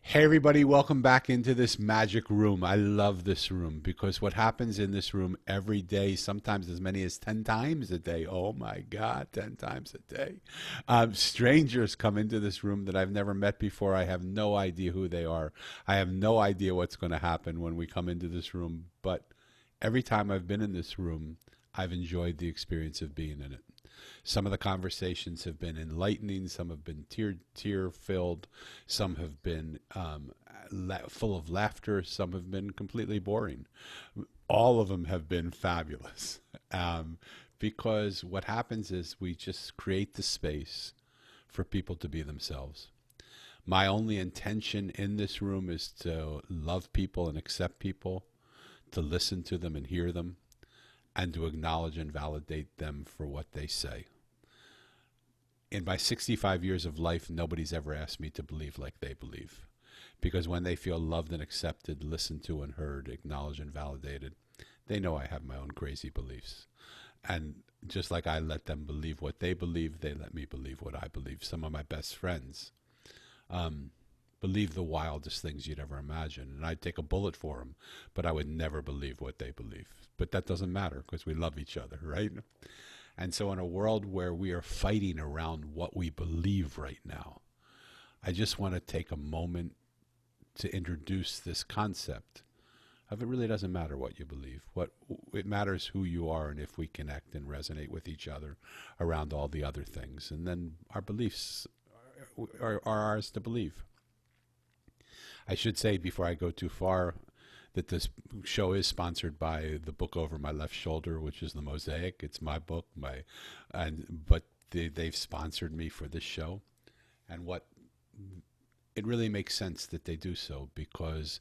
Hey, everybody, welcome back into this magic room. I love this room because what happens in this room every day, sometimes as many as 10 times a day. Oh my God, 10 times a day. Strangers come into this room that I've never met before. I have no idea who they are. I have no idea what's going to happen when we come into this room. But every time I've been in this room, I've enjoyed the experience of being in it. Some of the conversations have been enlightening. Some have been tear filled. Some have been full of laughter. Some have been completely boring. All of them have been fabulous. Because what happens is we just create the space for people to be themselves. My only intention in this room is to love people and accept people, to listen to them and hear them, and to acknowledge and validate them for what they say. In my 65 years of life, nobody's ever asked me to believe like they believe. Because when they feel loved and accepted, listened to and heard, acknowledged and validated, they know I have my own crazy beliefs. And just like I let them believe what they believe, they let me believe what I believe. Some of my best friends believe the wildest things you'd ever imagine. And I'd take a bullet for them, but I would never believe what they believe. But that doesn't matter because we love each other, right? And so in a world where we are fighting around what we believe right now, I just want to take a moment to introduce this concept of it really doesn't matter what you believe. What it matters who you are and if we connect and resonate with each other around all the other things. And then our beliefs are ours to believe. I should say before I go too far that this show is sponsored by the book over my left shoulder, which is the Mosaic. It's my book, but they've sponsored me for this show, and what it really makes sense that they do so because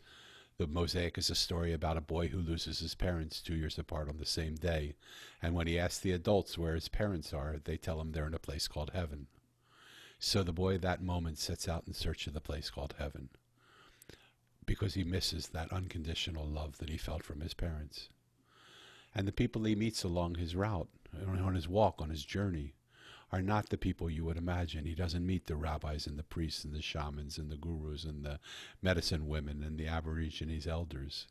the Mosaic is a story about a boy who loses his parents 2 years apart on the same day, and when he asks the adults where his parents are, they tell him they're in a place called heaven. So the boy that moment sets out in search of the place called heaven, because he misses that unconditional love that he felt from his parents. And the people he meets along his route, on his walk, on his journey, are not the people you would imagine. He doesn't meet the rabbis and the priests and the shamans and the gurus and the medicine women and the Aborigines elders.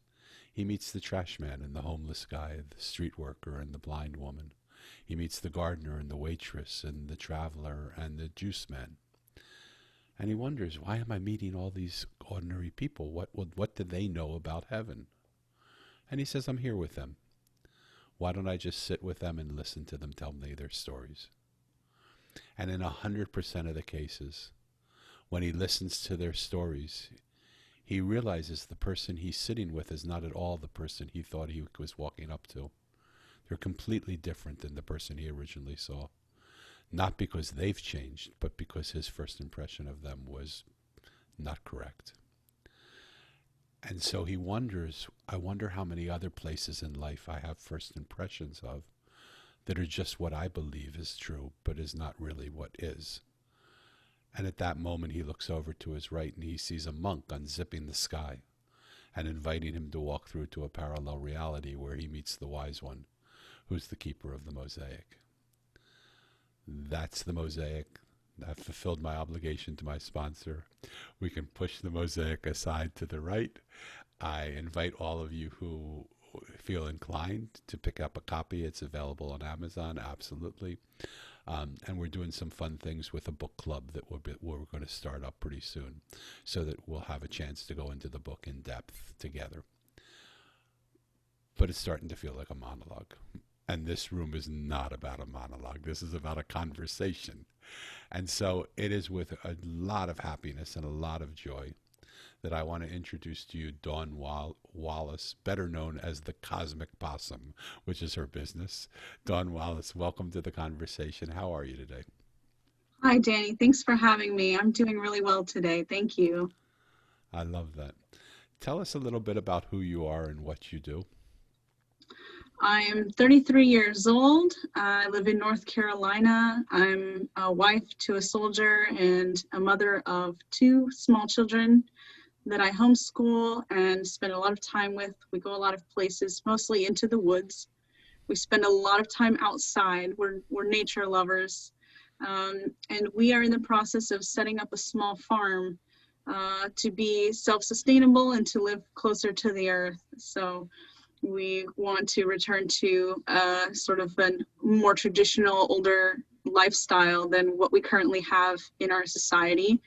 He meets the trash man and the homeless guy, the street worker and the blind woman. He meets the gardener and the waitress and the traveler and the juice man. And he wonders, why am I meeting all these ordinary people? What do they know about heaven? And he says, I'm here with them. Why don't I just sit with them and listen to them tell me their stories? And in 100% of the cases, when he listens to their stories, he realizes the person he's sitting with is not at all the person he thought he was walking up to. They're completely different than the person he originally saw. Not because they've changed, but because his first impression of them was not correct. And so he wonders, I wonder how many other places in life I have first impressions of that are just what I believe is true, but is not really what is. And at that moment he looks over to his right and he sees a monk unzipping the sky and inviting him to walk through to a parallel reality where he meets the wise one, who's the keeper of the Mosaic. That's the Mosaic. I've fulfilled my obligation to my sponsor. We can push the Mosaic aside to the right. I invite all of you who feel inclined to pick up a copy. It's available on Amazon, absolutely. And we're doing some fun things with a book club that we're going to start up pretty soon so that we'll have a chance to go into the book in depth together. But it's starting to feel like a monologue. And this room is not about a monologue. This is about a conversation. And so it is with a lot of happiness and a lot of joy that I want to introduce to you Dawn Wallace, better known as the Cosmic Possum, which is her business. Dawn Wallace, welcome to the conversation. How are you today? Hi, Danny. Thanks for having me. I'm doing really well today. Thank you. I love that. Tell us a little bit about who you are and what you do. I am 33 years old. I live in North Carolina. I'm a wife to a soldier and a mother of two small children that I homeschool and spend a lot of time with. We go a lot of places, mostly into the woods. We spend a lot of time outside. We're nature lovers. And we are in the process of setting up a small farm to be self-sustainable and to live closer to the earth. So we want to return to sort of a more traditional, older lifestyle than what we currently have in our society,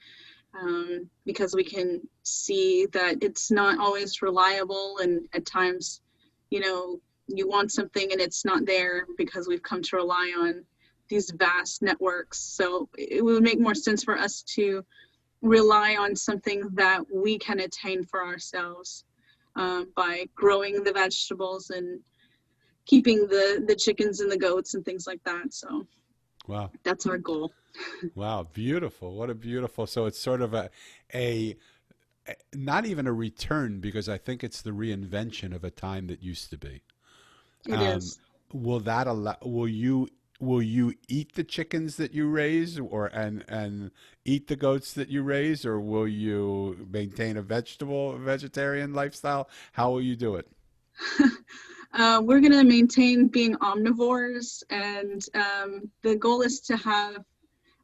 because we can see that it's not always reliable, and at times, you want something and it's not there because we've come to rely on these vast networks. So it would make more sense for us to rely on something that we can attain for ourselves, by growing the vegetables and keeping the chickens and the goats and things like that. So Wow. that's our goal. Wow. Beautiful. What a beautiful. So it's sort of a not even a return, because I think it's the reinvention of a time that used to be. It is. Will that allow, will you eat the chickens that you raise, or and eat the goats that you raise, or will you maintain a vegetarian lifestyle? How will you do it? We're going to maintain being omnivores, and the goal is to have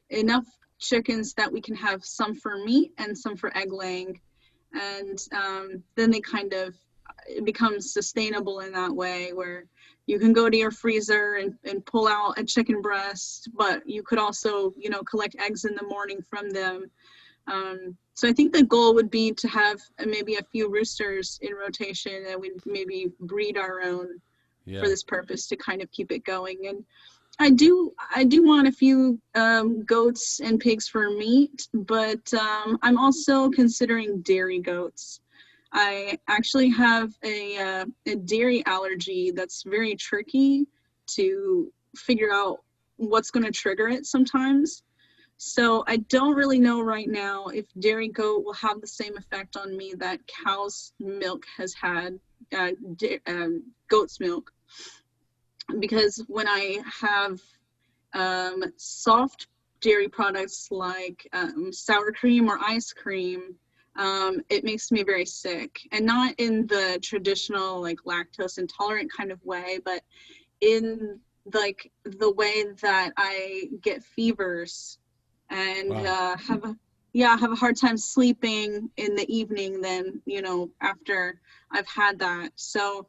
enough chickens that we can have some for meat and some for egg laying. And then they kind of, it becomes sustainable in that way, where you can go to your freezer and pull out a chicken breast, but you could also, collect eggs in the morning from them. So I think the goal would be to have maybe a few roosters in rotation, and we maybe breed our own for Yeah. this purpose to kind of keep it going. And I do want a few goats and pigs for meat, but I'm also considering dairy goats. I actually have a dairy allergy that's very tricky to figure out what's going to trigger it sometimes. So I don't really know right now if dairy goat will have the same effect on me that cow's milk has had, goat's milk. Because when I have soft dairy products like sour cream or ice cream, it makes me very sick. And not in the traditional like lactose intolerant kind of way, but in like the way that I get fevers and Wow. have a hard time sleeping in the evening then, after I've had that. So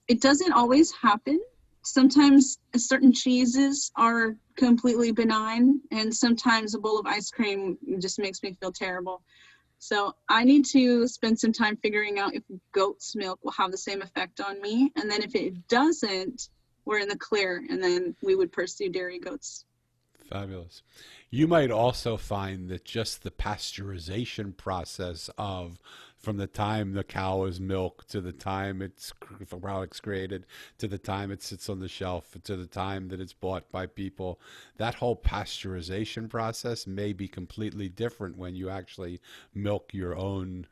it doesn't always happen. Sometimes certain cheeses are completely benign, and sometimes a bowl of ice cream just makes me feel terrible. So I need to spend some time figuring out if goat's milk will have the same effect on me. And then if it doesn't, we're in the clear, and then we would pursue dairy goats. Fabulous. You might also find that just the pasteurization process of, from the time the cow is milked to the time the product's created, to the time it sits on the shelf, to the time that it's bought by people, that whole pasteurization process may be completely different when you actually milk your own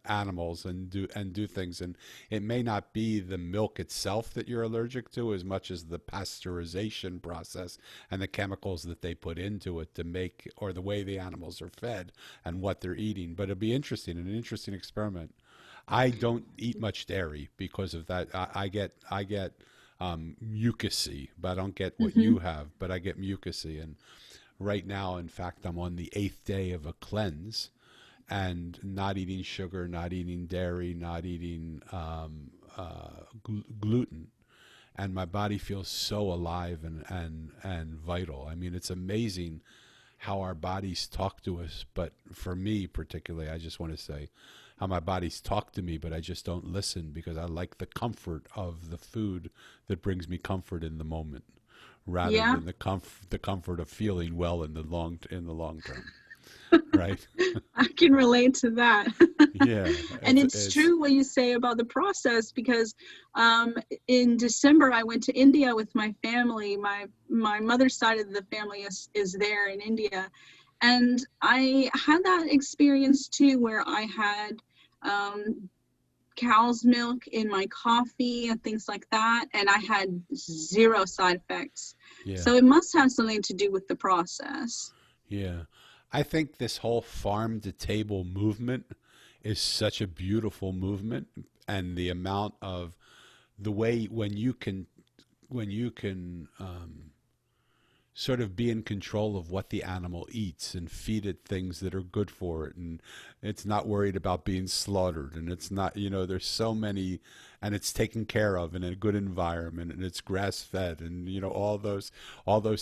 animals and do things, and it may not be the milk itself that you're allergic to as much as the pasteurization process and the chemicals that they put into it to make, or the way the animals are fed and what they're eating. But it'll be interesting, an interesting experiment. I don't eat much dairy because of that. I get mucusy, but I don't get what Mm-hmm. you have, but I get mucusy. And right now, in fact, I'm on the eighth day of a cleanse, and not eating sugar, not eating dairy, not eating gluten, and my body feels so alive and vital. I mean, it's amazing how our bodies talk to us. But for me particularly, I just want to say how my bodies talk to me, but I just don't listen because I like the comfort of the food that brings me comfort in the moment, rather Yeah. than the comfort of feeling well in the long term. Right? I can relate to that. Yeah, And it's it's true what you say about the process, because in December I went to India with my family. My mother's side of the family is there in India. And I had that experience too, where I had cow's milk in my coffee and things like that. And I had zero side effects. yeah, So it must have something to do with the process. yeah. I think this whole farm to table movement is such a beautiful movement, and the amount of the way when you can sort of be in control of what the animal eats and feed it things that are good for it, and it's not worried about being slaughtered, and it's not, there's so many, and it's taken care of in a good environment, and it's grass fed, and all those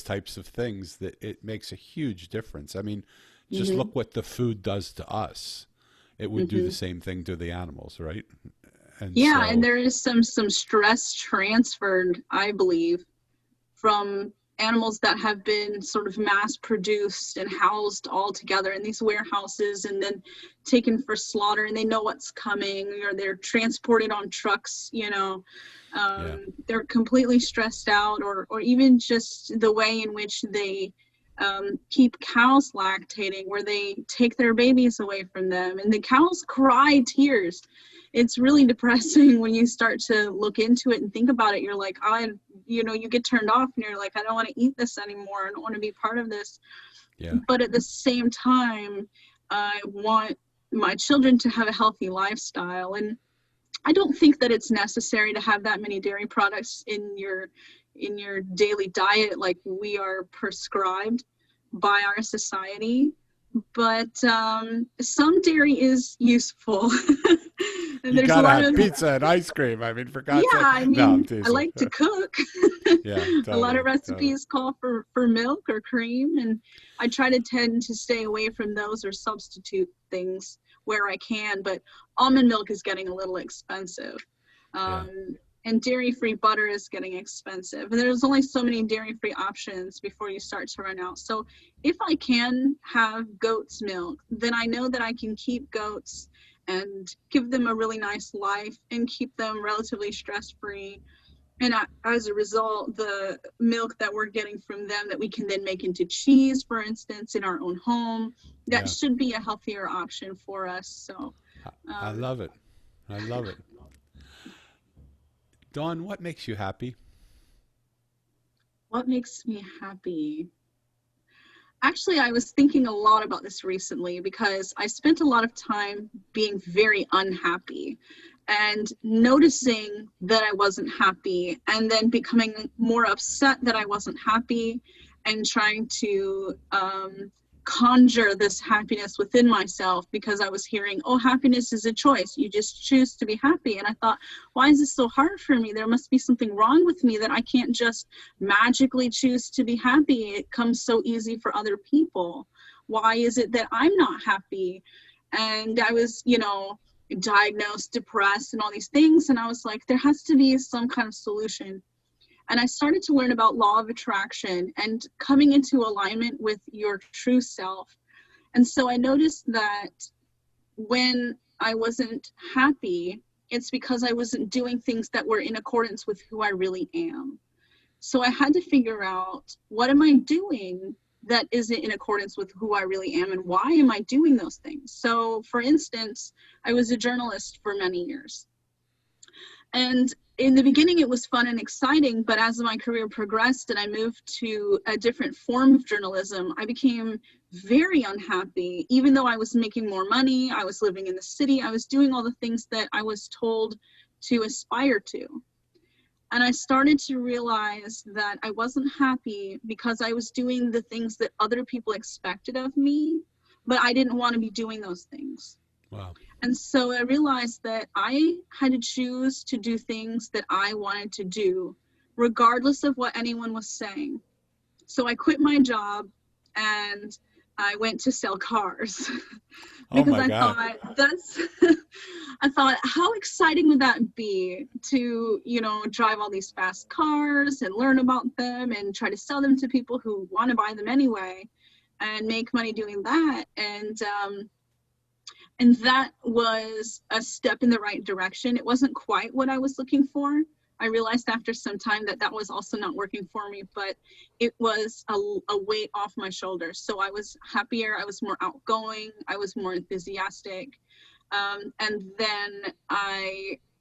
types of things, that it makes a huge difference. I mean, just Hmm. look what the food does to us. It would do the Hmm. same thing to the animals, right? And Yeah, and so, there is some stress transferred, I believe, from animals that have been sort of mass produced and housed all together in these warehouses and then taken for slaughter, and they know what's coming, or they're transported on trucks, yeah, they're completely stressed out, or even just the way in which they keep cows lactating, where they take their babies away from them and the cows cry tears. It's really depressing when you start to look into it and think about it. You're like, you get turned off and you're like, I don't want to eat this anymore. I don't want to be part of this. yeah. But at the same time, I want my children to have a healthy lifestyle. And I don't think that it's necessary to have that many dairy products in your daily diet like we are prescribed by our society. But some dairy is useful. And You there's a gotta lot have of, pizza and ice cream. I mean, for yeah, God's sake. I No, I'm mean, I teasing. like to cook. Yeah, A lot of totally, totally. recipes call for milk or cream, and I try to tend to stay away from those or substitute things where I can. But almond milk is getting a little expensive. Yeah, Um, and dairy-free butter is getting expensive. And there's only so many dairy-free options before you start to run out. So if I can have goat's milk, then I know that I can keep goats and give them a really nice life and keep them relatively stress-free. And as a result, the milk that we're getting from them that we can then make into cheese, for instance, in our own home, that yeah. should be a healthier option for us. So, I um, love it. I love it. Dawn, what makes you happy? what makes me happy? Actually, I was thinking a lot about this recently because I spent a lot of time being very unhappy and noticing that I wasn't happy, and then becoming more upset that I wasn't happy, and trying to conjure this happiness within myself because I was hearing, oh, happiness is a choice. You just choose to be happy. And I thought, why is this so hard for me? There must be something wrong with me that I can't just magically choose to be happy. It comes so easy for other people. Why is it that I'm not happy? And I was, diagnosed depressed and all these things. And I was like, there has to be some kind of solution. And I started to learn about law of attraction and coming into alignment with your true self. And so I noticed that when I wasn't happy, it's because I wasn't doing things that were in accordance with who I really am. So I had to figure out, what am I doing that isn't in accordance with who I really am, and why am I doing those things? So for instance, I was a journalist for many years. And in the beginning, it was fun and exciting, but as my career progressed and I moved to a different form of journalism, I became very unhappy. Even though I was making more money, I was living in the city, I was doing all the things that I was told to aspire to. And I started to realize that I wasn't happy because I was doing the things that other people expected of me, but I didn't want to be doing those things. Wow. And so I realized that I had to choose to do things that I wanted to do, regardless of what anyone was saying. So I quit my job and I went to sell cars Oh because my I God. thought I thought, how exciting would that be to, drive all these fast cars and learn about them and try to sell them to people who want to buy them anyway and make money doing that. And that was a step in the right direction. It wasn't quite what I was looking for. I realized after some time that that was also not working for me, but it was a weight off my shoulders. So I was happier, I was more outgoing, I was more enthusiastic. And then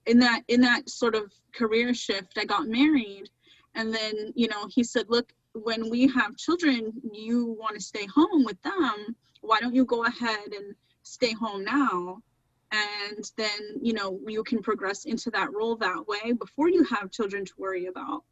in that sort of career shift, I got married. And then, he said, look, when we have children, you want to stay home with them. Why don't you go ahead and stay home now, and then you can progress into that role that way before you have children to worry about.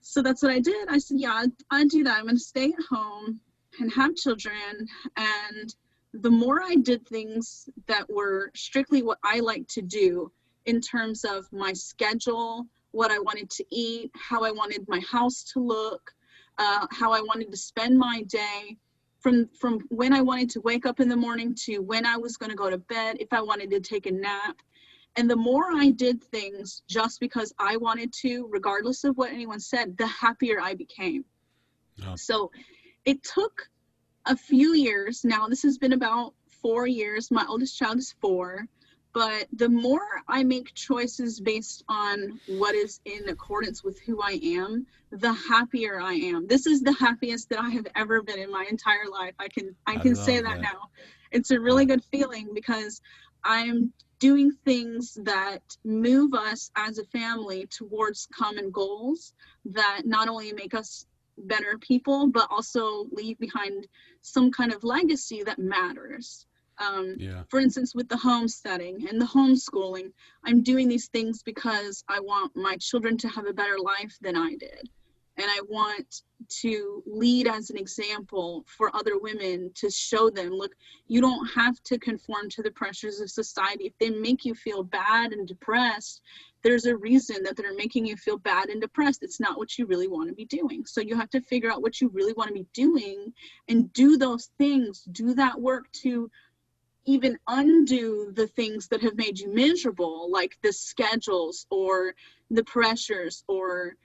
So that's what I did. I said, yeah, I'd do that. I'm going to stay at home and have children. And the more I did things that were strictly what I like to do in terms of my schedule, what I wanted to eat, how I wanted my house to look, how I wanted to spend my day, from when I wanted to wake up in the morning to when I was going to go to bed, if I wanted to take a nap. And the more I did things just because I wanted to, regardless of what anyone said, the happier I became. Oh, So it took a few years. Now, this has been about 4 years. My oldest child is 4. But the more I make choices based on what is in accordance with who I am, the happier I am. This is the happiest that I have ever been in my entire life. I I can say love that that. now. It's a really good feeling because I'm doing things that move us as a family towards common goals that not only make us better people, but also leave behind some kind of legacy that matters. Yeah. For instance, with the homesteading and the homeschooling, I'm doing these things because I want my children to have a better life than I did. And I want to lead as an example for other women to show them, look, you don't have to conform to the pressures of society. If they make you feel bad and depressed, there's a reason that they're making you feel bad and depressed. It's not what you really want to be doing. So you have to figure out what you really want to be doing and do those things, do that work to even undo the things that have made you miserable, like the schedules or the pressures or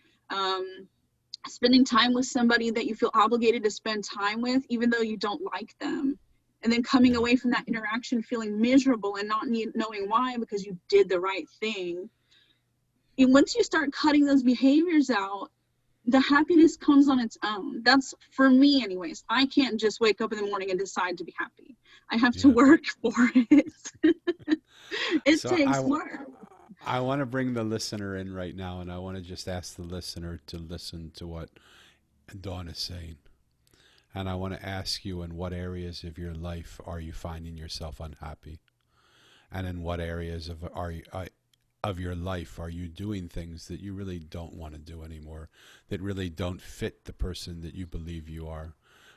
spending time with somebody that you feel obligated to spend time with, even though you don't like them. And then coming Yeah. away from that interaction feeling miserable and not knowing why because you did the right thing. And once you start cutting those behaviors out, the happiness comes on its own. That's for me anyways. I can't just wake up in the morning and decide to be happy. I have to Yeah. work for it. It So takes work. I want to bring the listener in right now, and I want to just ask the listener to listen to what Dawn is saying. And I want to ask you, in what areas of your life are you finding yourself unhappy? And in what areas of your life are you doing things that you really don't want to do anymore, that really don't fit the person that you believe you are?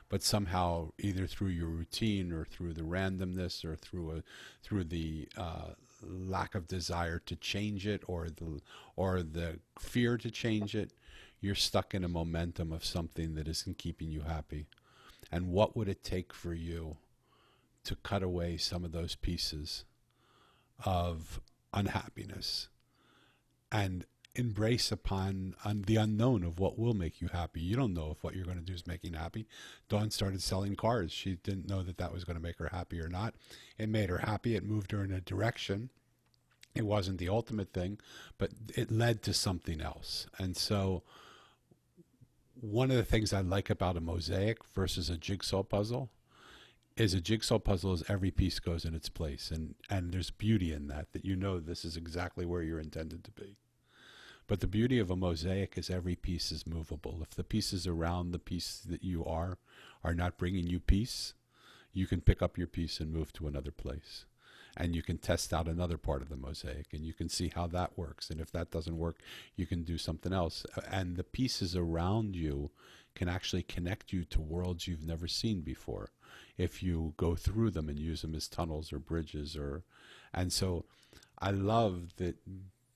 But somehow, either through your routine or through the randomness or through the lack of desire to change it, or the fear to change it, you're stuck in a momentum of something that isn't keeping you happy. And what would it take for you to cut away some of those pieces of unhappiness and embrace upon the unknown of what will make you happy? You don't know if what you're going to do is making happy. Dawn started selling cars. She didn't know that that was going to make her happy or not. It made her happy. It moved her in a direction. It wasn't the ultimate thing, but it led to something else. And so one of the things I like about a mosaic versus a jigsaw puzzle is a jigsaw puzzle is every piece goes in its place, and there's beauty in that you know this is exactly where you're intended to be. But the beauty of a mosaic is every piece is movable. If the pieces around the piece that you are not bringing you peace, you can pick up your piece and move to another place. And you can test out another part of the mosaic, and you can see how that works. And if that doesn't work, you can do something else. And the pieces around you can actually connect you to worlds you've never seen before if you go through them and use them as tunnels or bridges. And so I love that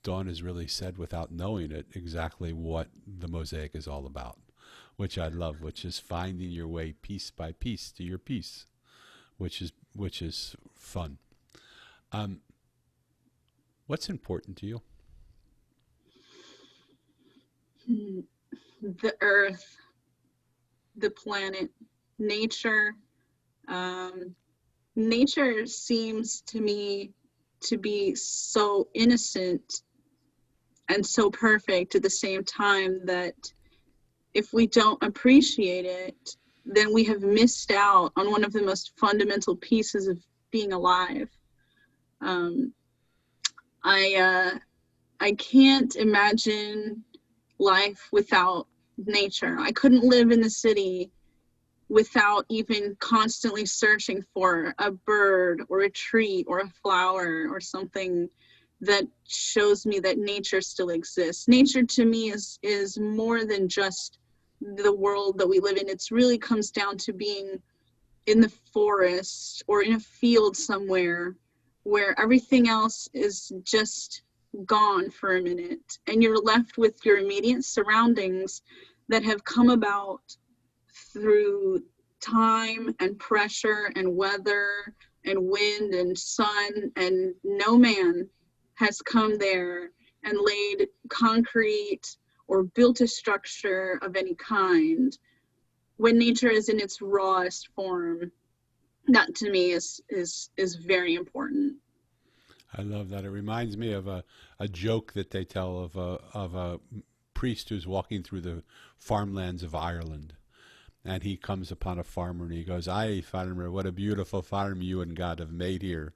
Dawn has really said, without knowing it, exactly what the mosaic is all about, which I love, which is finding your way piece by piece to your peace, which is fun. Um, what's important to you? The earth, the planet, nature. Nature seems to me to be so innocent and so perfect at the same time that if we don't appreciate it, then we have missed out on one of the most fundamental pieces of being alive. Um, I can't imagine life without nature. I couldn't live in the city without even constantly searching for a bird or a tree or a flower or something that shows me that nature still exists. Nature to me is more than just the world that we live in. It's really comes down to being in the forest or in a field somewhere where everything else is just gone for a minute, and you're left with your immediate surroundings that have come about through time and pressure and weather and wind and sun, and no man has come there and laid concrete or built a structure of any kind. When nature is in its rawest form, that to me is very important. I love that. It reminds me of a joke that they tell of a priest who's walking through the farmlands of Ireland. And he comes upon a farmer and he goes, "Aye, farmer, what a beautiful farm you and God have made here."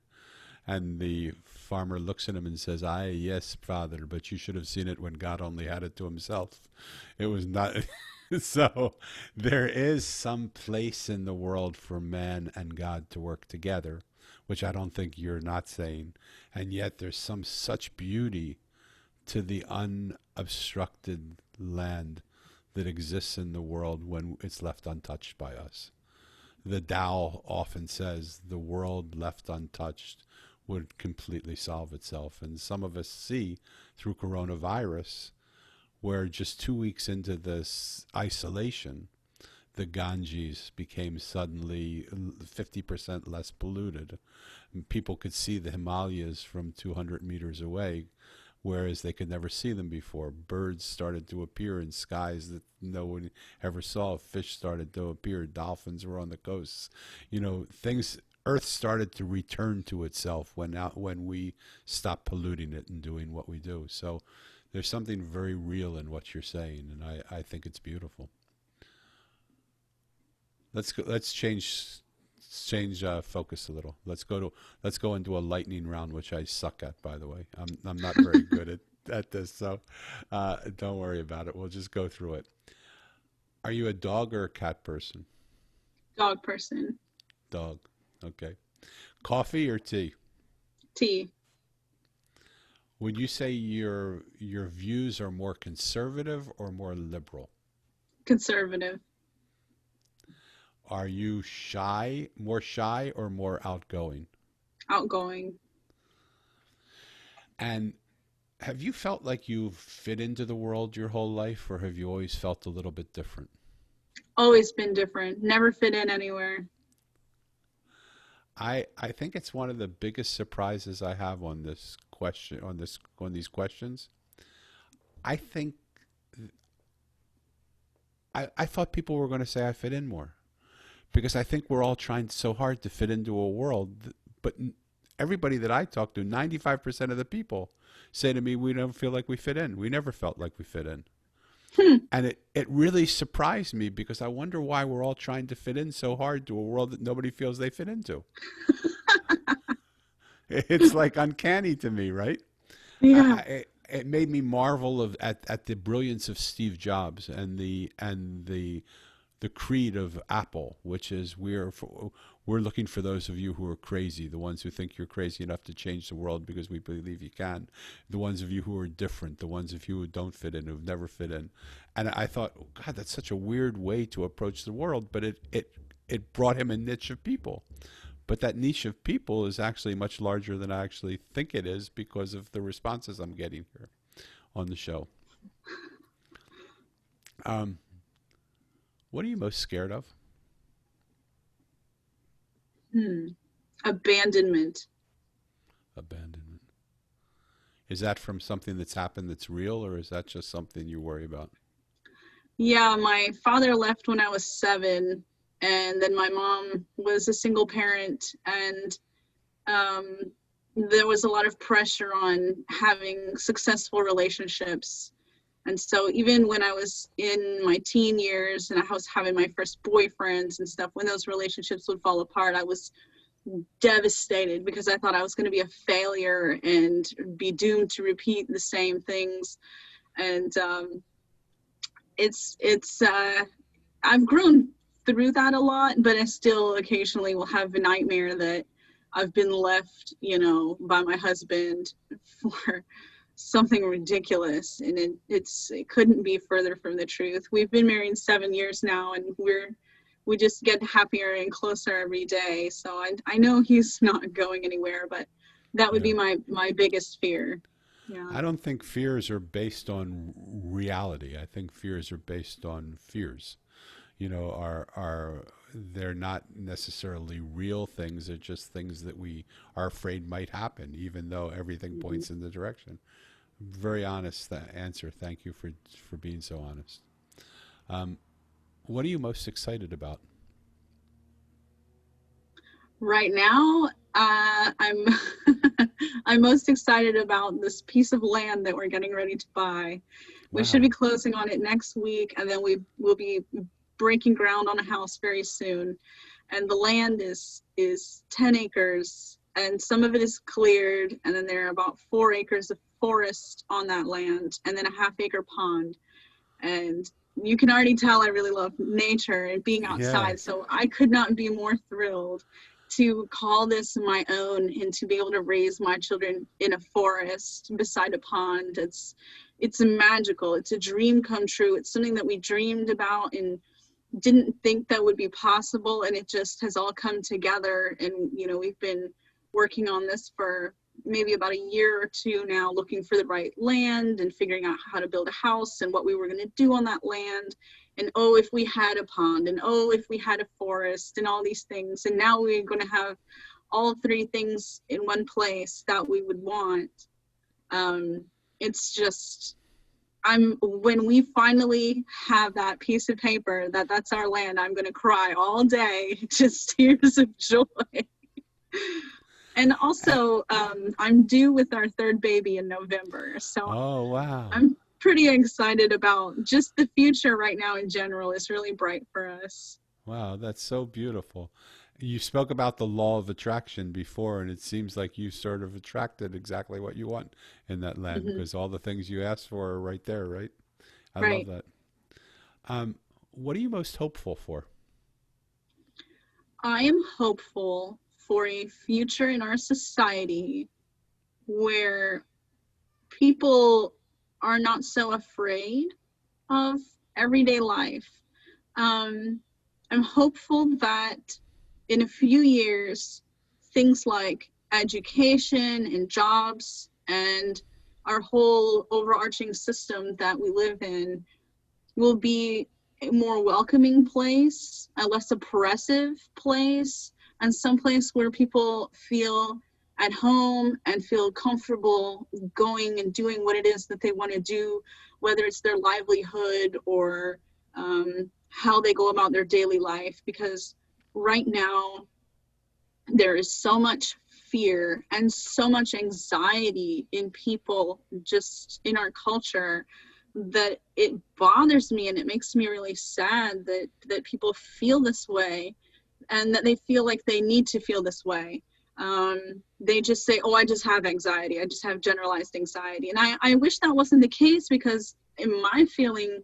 And the farmer looks at him and says, "Aye, yes, father, but you should have seen it when God only had it to himself. It was not." So there is some place in the world for man and God to work together, which I don't think you're not saying. And yet there's some such beauty to the unobstructed land that exists in the world when it's left untouched by us. The Tao often says the world left untouched would completely solve itself. And some of us see through coronavirus where just 2 weeks into this isolation, the Ganges became suddenly 50% less polluted. People could see the Himalayas from 200 meters away, whereas they could never see them before. Birds started to appear in skies that no one ever saw. Fish started to appear. Dolphins were on the coasts. Earth started to return to itself when we stopped polluting it and doing what we do. So there's something very real in what you're saying, and I think it's beautiful. Let's change focus a little. Let's go into a lightning round, which I suck at, by the way. I'm not very good at this, so don't worry about it. We'll just go through it. Are you a dog or a cat person? Dog person. Dog. Okay. Coffee or tea? Tea. Would you say your views are more conservative or more liberal? Conservative. Are you more shy or more outgoing? Outgoing. And have you felt like you've fit into the world your whole life, or have you always felt a little bit different? Always been different. Never fit in anywhere. I think it's one of the biggest surprises I have on this question, on these questions. I think I thought people were going to say I fit in more, because I think we're all trying so hard to fit into a world, but everybody that I talk to, 95% of the people say to me, we don't feel like we fit in. We never felt like we fit in. And it really surprised me, because I wonder why we're all trying to fit in so hard to a world that nobody feels they fit into. It's like uncanny to me, right? Yeah. It made me marvel at the brilliance of Steve Jobs and the creed of Apple, which is we're looking for those of you who are crazy, the ones who think you're crazy enough to change the world because we believe you can, the ones of you who are different, the ones of you who don't fit in, who've never fit in. And I thought, oh, God, that's such a weird way to approach the world, but it brought him a niche of people. But that niche of people is actually much larger than I actually think it is, because of the responses I'm getting here on the show. What are you most scared of? Abandonment. Abandonment. Is that from something that's happened that's real, or is that just something you worry about? Yeah, my father left when I was 7, and then my mom was a single parent, and there was a lot of pressure on having successful relationships. And so even when I was in my teen years and I was having my first boyfriends and stuff, when those relationships would fall apart, I was devastated, because I thought I was going to be a failure and be doomed to repeat the same things. And I've grown through that a lot, but I still occasionally will have a nightmare that I've been left, by my husband for something ridiculous, and it couldn't be further from the truth. We've been married 7 years now, and we just get happier and closer every day. So I know he's not going anywhere, but that would be Yeah. my biggest fear. Yeah. I don't think fears are based on reality. I think fears are based on fears. Are they're not necessarily real things. They're just things that we are afraid might happen, even though everything Mhm. points in the direction. Very honest answer. Thank you for being so honest. Um, what are you most excited about? Right now, I'm I'm most excited about this piece of land that we're getting ready to buy. We should be Wow. closing on it next week, and then we will be breaking ground on a house very soon. And the land is 10 acres, and some of it is cleared, and then there are about 4 acres of forest on that land, and then a half-acre pond. And you can already tell I really love nature and being Yeah. outside, so I could not be more thrilled to call this my own and to be able to raise my children in a forest beside a pond. It's magical. It's a dream come true. It's something that we dreamed about and didn't think that would be possible, and it just has all come together. And we've been working on this for maybe about a year or two now, looking for the right land and figuring out how to build a house and what we were going to do on that land. And oh, if we had a pond, and oh, if we had a forest, and all these things. And now we're going to have all three things in one place that we would want. It's just, when we finally have that piece of paper that's our land, I'm going to cry all day, just tears of joy. And A- also, I'm due with our third baby in November, so Oh, wow. I'm pretty excited about just the future right now. In general is really bright for us. Wow, that's so beautiful. You spoke about the law of attraction before, and it seems like you sort of attracted exactly what you want in that land Hmm. because all the things you asked for are right there, right? I love Right. that. What are you most hopeful for? I am hopeful for a future in our society where people are not so afraid of everyday life. Um, I'm hopeful that in a few years, things like education and jobs and our whole overarching system that we live in will be a more welcoming place, a less oppressive place, and some place where people feel at home and feel comfortable going and doing what it is that they want to do, whether it's their livelihood or how they go about their daily life. Because right now, there is so much fear and so much anxiety in people, just in our culture, that it bothers me, and it makes me really sad that people feel this way and that they feel like they need to feel this way. They just say, oh, I just have anxiety, I just have generalized anxiety. And I wish that wasn't the case, because in my feeling,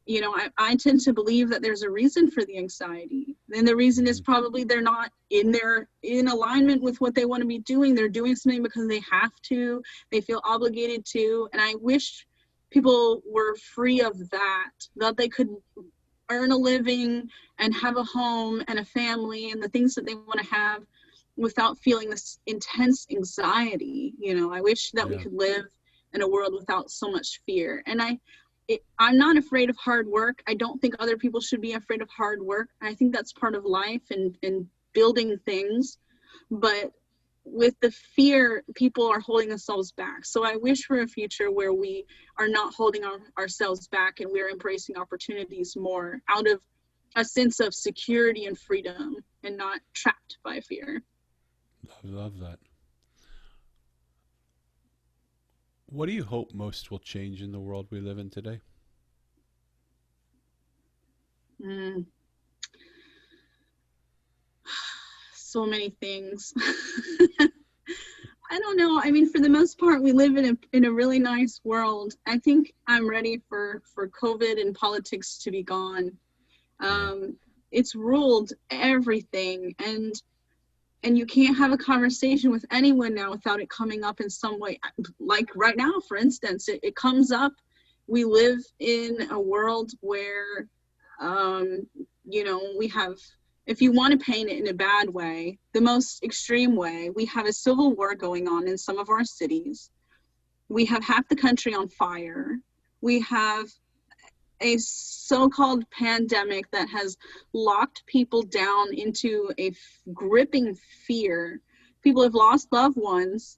I tend to believe that there's a reason for the anxiety. And the reason is Hmm. probably they're not in alignment with what they want to be doing. They're doing something because they have to, they feel obligated to. And I wish people were free of that they could earn a living and have a home and a family and the things that they want to have without feeling this intense anxiety. I wish that we Yeah. could live in a world without so much fear. And I'm not afraid of hard work. I don't think other people should be afraid of hard work. I think that's part of life and building things. But with the fear, people are holding themselves back. So I wish for a future where we are not holding ourselves back, and we're embracing opportunities more out of a sense of security and freedom, and not trapped by fear. Love that. What do you hope most will change in the world we live in today? Mm, so many things. I don't know. I mean, for the most part, we live in a really nice world. I think I'm ready for COVID and politics to be gone. Yeah. Um, it's ruled everything, and And you can't have a conversation with anyone now without it coming up in some way. Like right now, for instance, it comes up. We live in a world where, we have, if you want to paint it in a bad way, the most extreme way, we have a civil war going on in some of our cities. We have half the country on fire. We have a so-called pandemic that has locked people down into a gripping fear. People have lost loved ones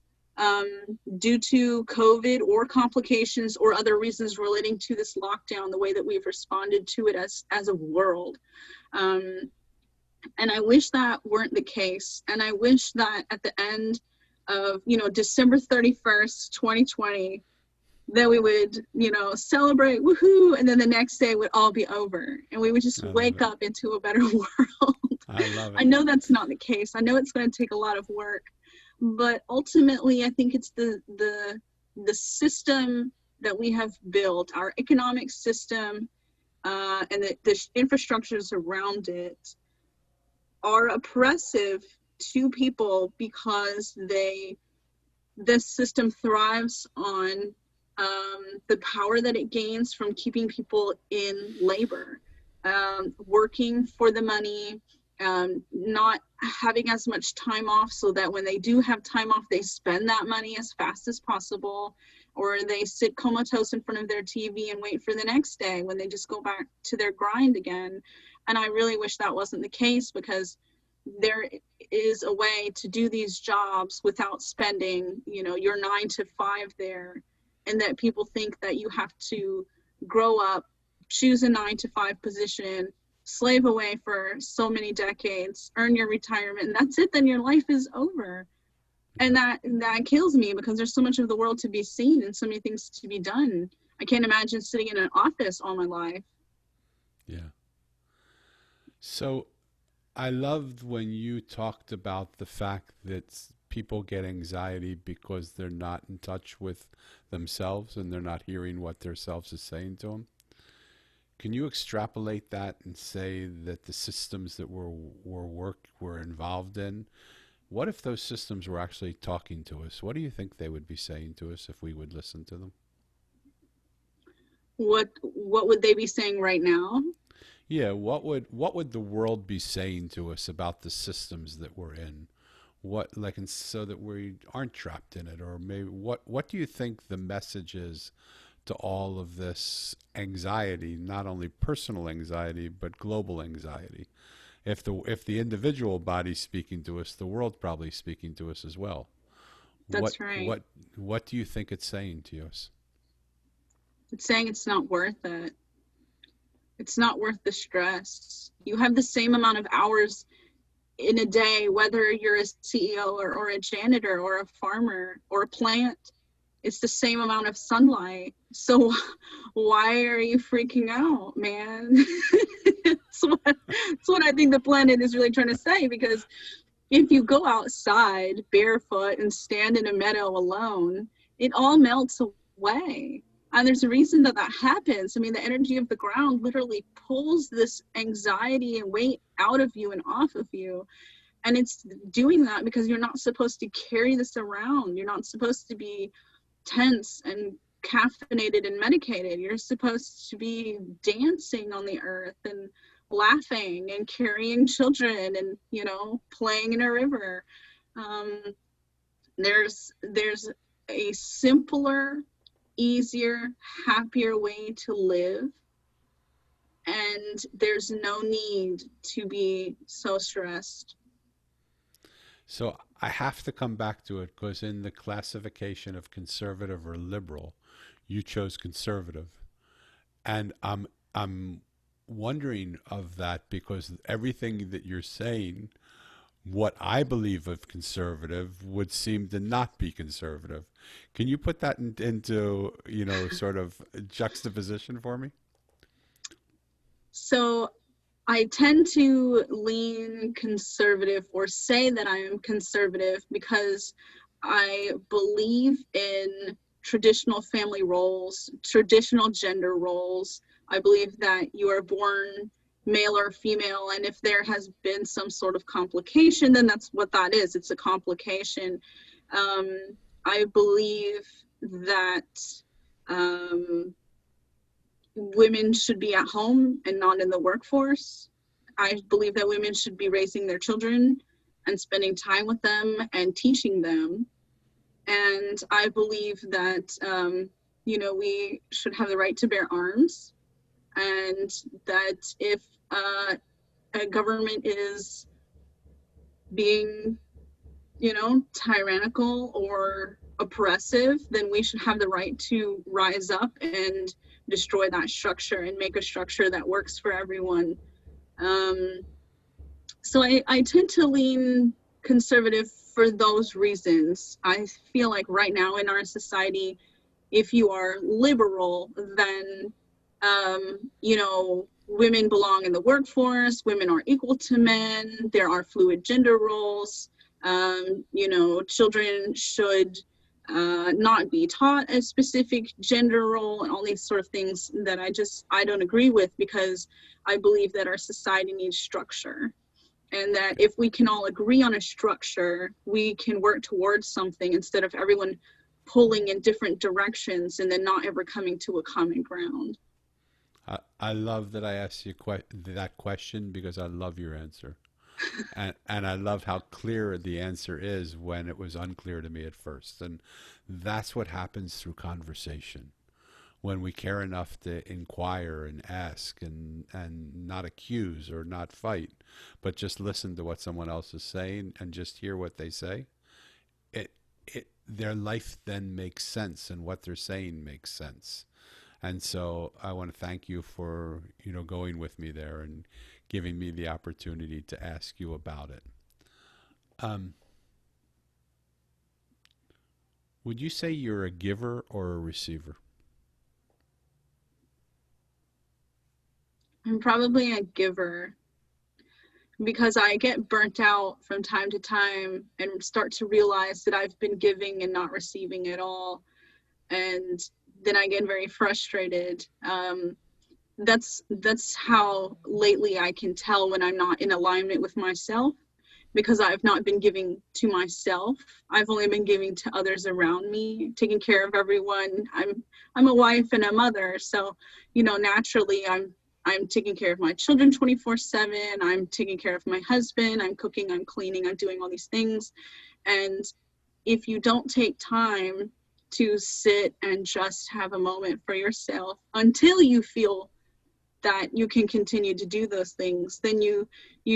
due to COVID or complications or other reasons relating to this lockdown, the way that we've responded to it as a world. And I wish that weren't the case. And I wish that at the end of, December 31st, 2020, that we would, celebrate, woohoo, and then the next day would all be over. And we would just wake up into a better world. I love it. I know that's not the case. I know it's going to take a lot of work. But ultimately, I think it's the system that we have built, our economic system, and the infrastructures around it are oppressive to people because this system thrives on the power that it gains from keeping people in labor, working for the money, not having as much time off, so that when they do have time off, they spend that money as fast as possible, or they sit comatose in front of their TV and wait for the next day when they just go back to their grind again. And I really wish that wasn't the case, because there is a way to do these jobs without spending, your 9 to 5 there. And that people think that you have to grow up, choose a 9 to 5 position, slave away for so many decades, earn your retirement, and that's it, then your life is over. And that kills me, because there's so much of the world to be seen and so many things to be done. I can't imagine sitting in an office all my life. Yeah. So I loved when you talked about the fact that people get anxiety because they're not in touch with themselves and they're not hearing what their selves is saying to them. Can you extrapolate that and say that the systems that we're involved in, what if those systems were actually talking to us? What do you think they would be saying to us if we would listen to them? What would they be saying right now? Yeah, what would the world be saying to us about the systems that we're in? And so that we aren't trapped in it, or maybe what do you think the message is to all of this anxiety, not only personal anxiety but global anxiety? If the individual body's speaking to us, the world's probably speaking to us as well. That's right. What do you think it's saying to us? It's saying it's not worth it. It's not worth the stress. You have the same amount of hours in a day, whether you're a CEO or a janitor or a farmer or a plant. It's the same amount of sunlight. So why are you freaking out, man? It's what I think the planet is really trying to say, because if you go outside barefoot and stand in a meadow alone, it all melts away. And there's a reason that happens. I mean, the energy of the ground literally pulls this anxiety and weight out of you and off of you. And it's doing that because you're not supposed to carry this around. You're not supposed to be tense and caffeinated and medicated. You're supposed to be dancing on the earth and laughing and carrying children and, playing in a river. There's a simpler, easier, happier way to live, and there's no need to be so stressed. So I have to come back to it, because in the classification of conservative or liberal, you chose conservative, and I'm wondering of that, because everything that you're saying, what I believe of conservative would seem to not be conservative. Can you put that into, sort of juxtaposition for me? So I tend to lean conservative, or say that I am conservative, because I believe in traditional family roles, traditional gender roles. I believe that you are born male or female. And if there has been some sort of complication, then that's what that is. It's a complication. I believe that women should be at home and not in the workforce. I believe that women should be raising their children and spending time with them and teaching them. And I believe that, we should have the right to bear arms, and that if a government is being, tyrannical or oppressive, then we should have the right to rise up and destroy that structure and make a structure that works for everyone. So I tend to lean conservative for those reasons. I feel like right now in our society, if you are liberal, then, women belong in the workforce, women are equal to men, there are fluid gender roles, children should not be taught a specific gender role, and all these sort of things that I don't agree with, because I believe that our society needs structure. And that if we can all agree on a structure, we can work towards something instead of everyone pulling in different directions and then not ever coming to a common ground. I love that I asked you that question, because I love your answer. And I love how clear the answer is when it was unclear to me at first. And that's what happens through conversation. When we care enough to inquire and ask and not accuse or not fight, but just listen to what someone else is saying and just hear what they say, their life then makes sense, and what they're saying makes sense. And so I want to thank you for, going with me there and giving me the opportunity to ask you about it. Would you say you're a giver or a receiver? I'm probably a giver, because I get burnt out from time to time and start to realize that I've been giving and not receiving at all. And then I get very frustrated. That's how lately I can tell when I'm not in alignment with myself, because I've not been giving to myself. I've only been giving to others around me, taking care of everyone. I'm a wife and a mother, so naturally I'm taking care of my children 24/7. I'm taking care of my husband. I'm cooking, I'm cleaning, I'm doing all these things. And if you don't take time to sit and just have a moment for yourself until you feel that you can continue to do those things, then you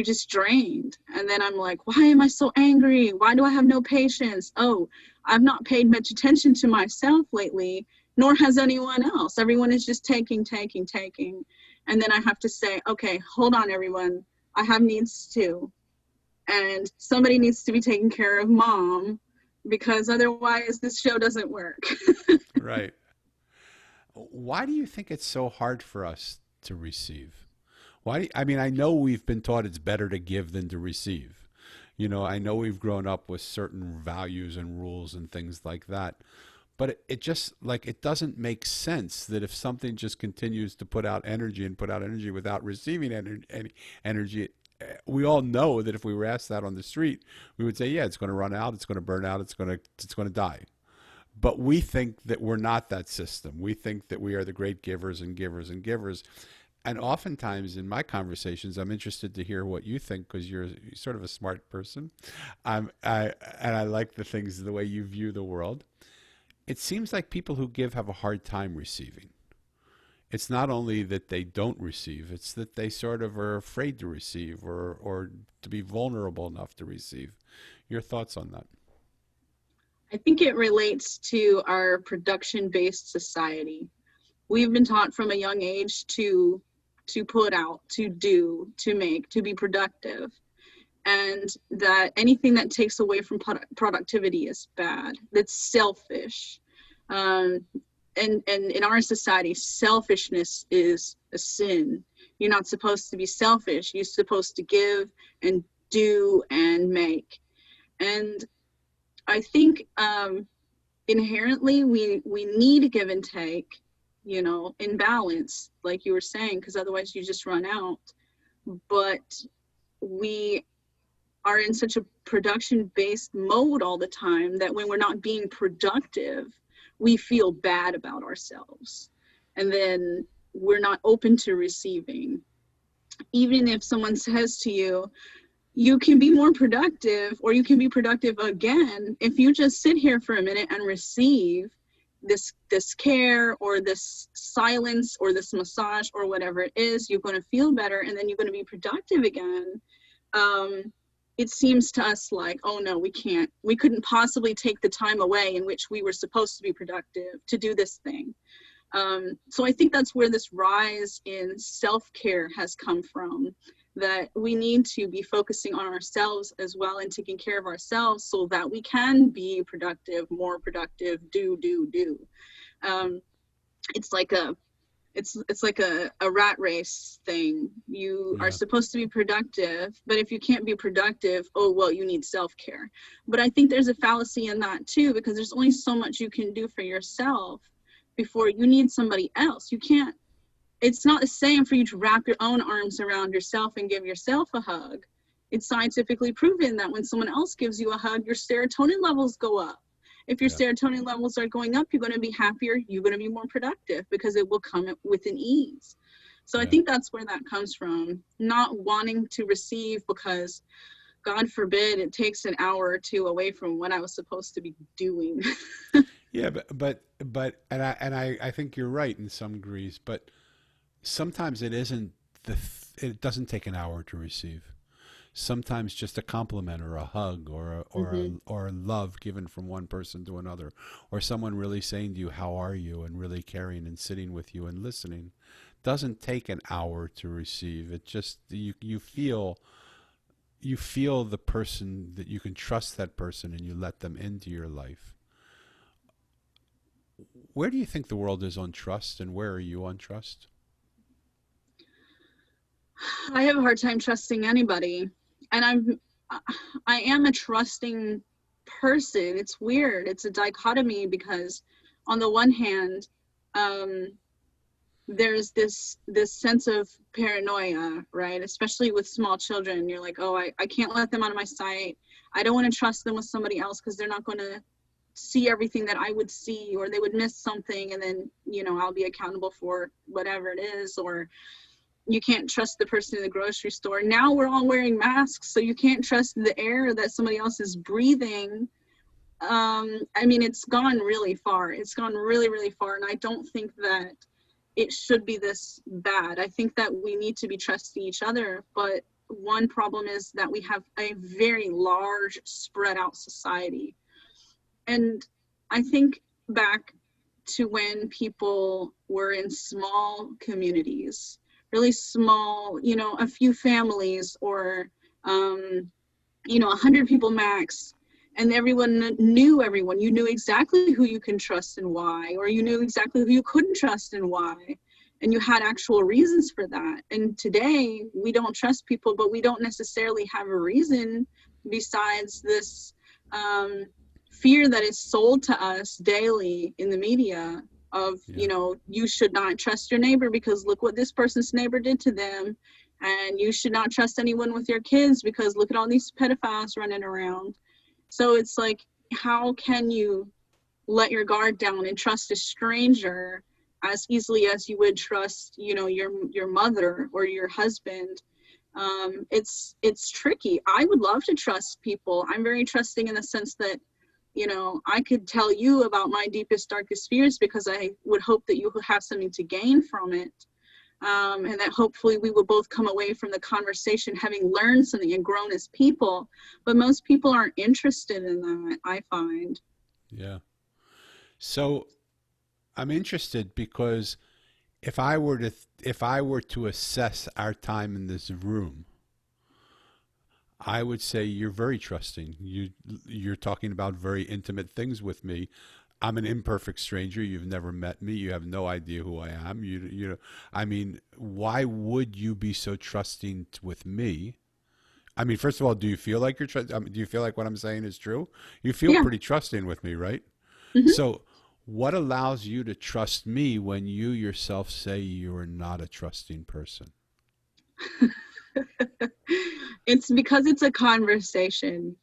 just drained. And then I'm like, why am I so angry? Why do I have no patience? Oh, I've not paid much attention to myself lately, nor has anyone else. Everyone is just taking. And then I have to say, okay, hold on, everyone. I have needs too. And somebody needs to be taking care of mom, because otherwise this show doesn't work. Right. Why do you think it's so hard for us to receive? I know we've been taught it's better to give than to receive. I know we've grown up with certain values and rules and things like that. But it just, it doesn't make sense that if something just continues to put out energy without receiving energy, we all know that if we were asked that on the street, we would say, yeah, it's going to run out, it's going to burn out, it's going to die. But we think that we're not that system. We think that we are the great givers and givers and givers. And oftentimes in my conversations, I'm interested to hear what you think, because you're sort of a smart person. And I like the way you view the world. It seems like people who give have a hard time receiving. It's not only that they don't receive, it's that they sort of are afraid to receive, or to be vulnerable enough to receive. Your thoughts on that? I think it relates to our production-based society. We've been taught from a young age to put out, to do, to make, to be productive. And that anything that takes away from productivity is bad. That's selfish. And in our society, selfishness is a sin. You're not supposed to be selfish. You're supposed to give and do and make. And I think inherently we need to give and take, in balance, like you were saying, because otherwise you just run out. but we are in such a production-based mode all the time that when we're not being productive, we feel bad about ourselves. And then we're not open to receiving. Even if someone says to you, you can be more productive, or you can be productive again if you just sit here for a minute and receive this care or this silence or this massage or whatever it is, you're going to feel better, and then you're going to be productive again. It seems to us like, oh no, we couldn't possibly take the time away in which we were supposed to be productive to do this thing. So I think that's where this rise in self-care has come from, that we need to be focusing on ourselves as well and taking care of ourselves so that we can be productive, more productive, do. It's like a rat race thing. You are supposed to be productive, but if you can't be productive, oh, well, you need self-care. But I think there's a fallacy in that too, because there's only so much you can do for yourself before you need somebody else. You can't, it's not the same for you to wrap your own arms around yourself and give yourself a hug. It's scientifically proven that when someone else gives you a hug, your serotonin levels go up. If your serotonin levels are going up, you're going to be happier, you're going to be more productive because it will come with an ease. So I think that's where that comes from, not wanting to receive because, God forbid, it takes an hour or two away from what I was supposed to be doing. Yeah, but I think you're right in some degrees, but sometimes it isn't it doesn't take an hour to receive. Sometimes just a compliment or a hug or a love given from one person to another, or someone really saying to you, how are you, and really caring and sitting with you and listening, doesn't take an hour to receive. It just, you feel the person, that you can trust that person, and you let them into your life. Where do you think the world is on trust, and where are you on trust? I have a hard time trusting anybody, and I am a trusting person. It's weird. It's a dichotomy because on the one hand, there's this sense of paranoia, right? Especially with small children. You're like, oh, I can't let them out of my sight. I don't want to trust them with somebody else because they're not going to see everything that I would see, or they would miss something, and then, I'll be accountable for whatever it is. Or you can't trust the person in the grocery store. Now we're all wearing masks, so you can't trust the air that somebody else is breathing. It's gone really far. It's gone really, really far, and I don't think that it should be this bad. I think that we need to be trusting each other, but one problem is that we have a very large, spread out society. And I think back to when people were in small communities, really small, a few families, or 100 people max, and everyone knew everyone. You knew exactly who you can trust and why, or you knew exactly who you couldn't trust and why, and you had actual reasons for that. And today we don't trust people, but we don't necessarily have a reason besides this fear that is sold to us daily in the media of, you should not trust your neighbor because look what this person's neighbor did to them. And you should not trust anyone with your kids because look at all these pedophiles running around. So it's like, how can you let your guard down and trust a stranger as easily as you would trust, your mother or your husband? It's tricky. I would love to trust people. I'm very trusting in the sense that, I could tell you about my deepest, darkest fears because I would hope that you will have something to gain from it. And that hopefully we will both come away from the conversation having learned something and grown as people. But most people aren't interested in that, I find. Yeah. So I'm interested because if I were to assess our time in this room, I would say you're very trusting. You're talking about very intimate things with me. I'm an imperfect stranger. You've never met me. You have no idea who I am. Why would you be so trusting with me? First of all, do you feel like you're do you feel like what I'm saying is true? You feel pretty trusting with me, right? Mm-hmm. So what allows you to trust me when you yourself say you're not a trusting person? It's because it's a conversation.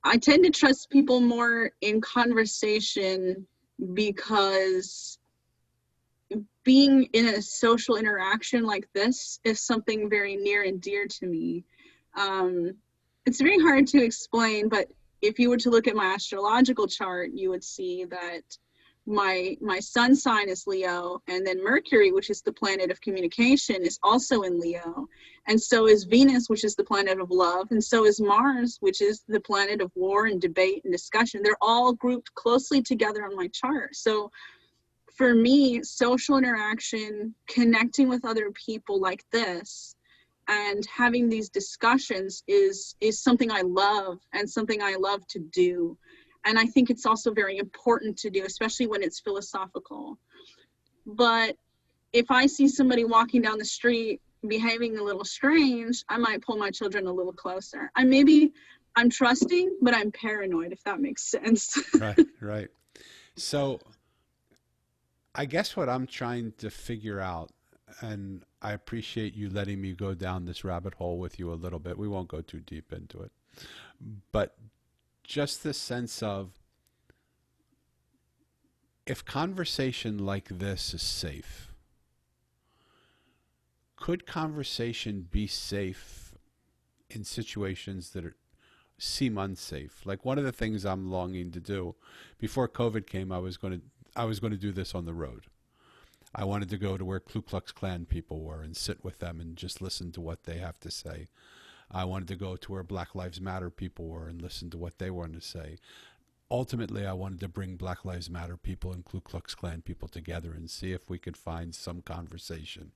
I tend to trust people more in conversation because being in a social interaction like this is something very near and dear to me. Um, it's very hard to explain, but if you were to look at my astrological chart, you would see that my sun sign is Leo, and then Mercury, which is the planet of communication, is also in Leo, and so is Venus, which is the planet of love, and so is Mars, which is the planet of war and debate and discussion. They're all grouped closely together on my chart. So for me, social interaction, connecting with other people like this, and having these discussions is something I love and something I love to do. And I think it's also very important to do, especially when it's philosophical. But if I see somebody walking down the street behaving a little strange, I might pull my children a little closer. I'm trusting, but I'm paranoid, if that makes sense. Right, right. So I guess what I'm trying to figure out, and I appreciate you letting me go down this rabbit hole with you a little bit. We won't go too deep into it. But just the sense of, if conversation like this is safe, could conversation be safe in situations that seem unsafe? Like, one of the things I'm longing to do, before COVID came, I was going to do this on the road. I wanted to go to where Ku Klux Klan people were and sit with them and just listen to what they have to say. I wanted to go to where Black Lives Matter people were and listen to what they wanted to say. Ultimately, I wanted to bring Black Lives Matter people and Ku Klux Klan people together and see if we could find some conversation